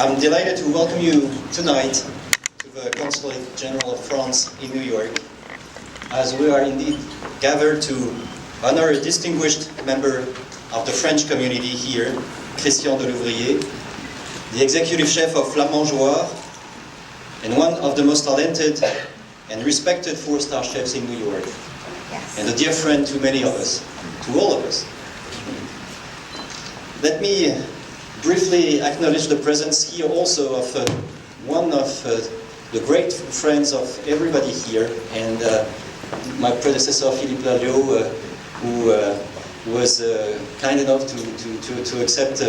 I'm delighted to welcome you tonight to the Consulate General of France in New York, as we are indeed gathered to honor a distinguished member of the French community here, Christian Delouvrier, the executive chef of La Mangeoire, and one of the most talented and respected four-star chefs in New York, and a dear friend to many of us, to all of us. Let me briefly acknowledge the presence here also of one of the great friends of everybody here, and my predecessor Philippe Lalliot, who was kind enough to accept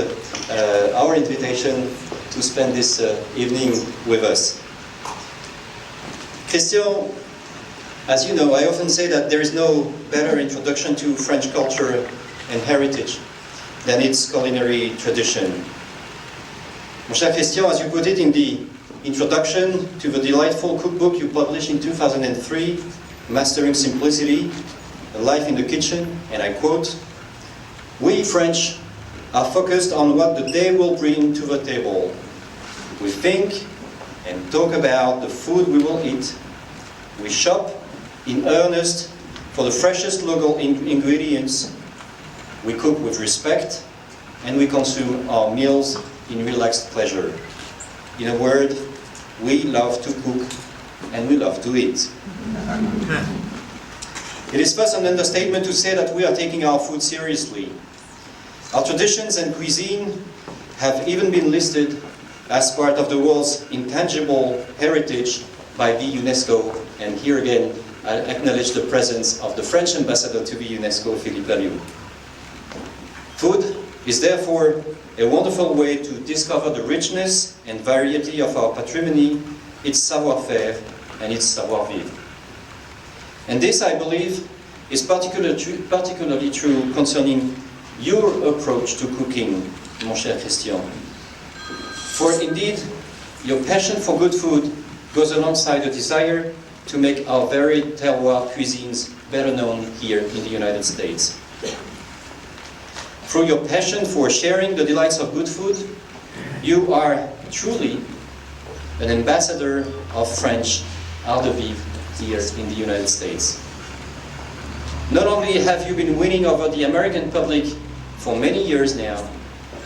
our invitation to spend this evening with us. Christian, as you know, I often say that there is no better introduction to French culture and heritage than its culinary tradition. Mon cher Christian, as you put it in the introduction to the delightful cookbook you published in 2003, Mastering Simplicity, A Life in the Kitchen, and I quote, "We French are focused on what the day will bring to the table. We think and talk about the food we will eat. We shop in earnest for the freshest local ingredients. We cook with respect, and we consume our meals in relaxed pleasure. In a word, we love to cook, and we love to eat." It is thus an understatement to say that we are taking our food seriously. Our traditions and cuisine have even been listed as part of the world's intangible heritage by the UNESCO, and here again, I acknowledge the presence of the French ambassador to the UNESCO, Philippe Lalliot. Food is therefore a wonderful way to discover the richness and variety of our patrimony, its savoir-faire and its savoir-vivre. And this, I believe, is particularly true concerning your approach to cooking, mon cher Christian. For indeed, your passion for good food goes alongside a desire to make our varied terroir cuisines better known here in the United States. Through your passion for sharing the delights of good food, you are truly an ambassador of French art de vivre here in the United States. Not only have you been winning over the American public for many years now,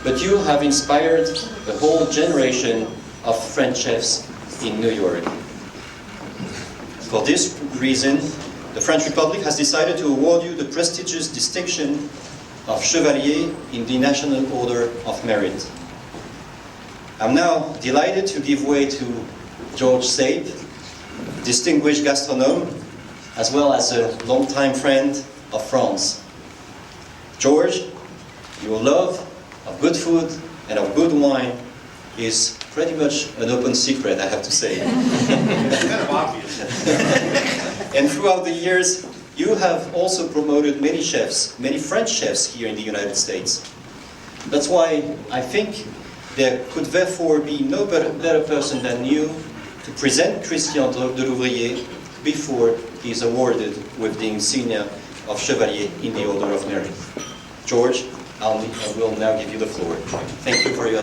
but you have inspired a whole generation of French chefs in New York. For this reason, the French Republic has decided to award you the prestigious distinction of Chevalier in the National Order of Merit. I'm now delighted to give way to George Sape, distinguished gastronome, as well as a longtime friend of France. George, your love of good food and of good wine is pretty much an open secret, I have to say. It's kind of obvious. And throughout the years, you have also promoted many chefs, many French chefs here in the United States. That's why I think there could therefore be no better person than you to present Christian Delouvrier before he is awarded with the insignia of Chevalier in the Order of Merit. George, I will now give you the floor. Thank you for your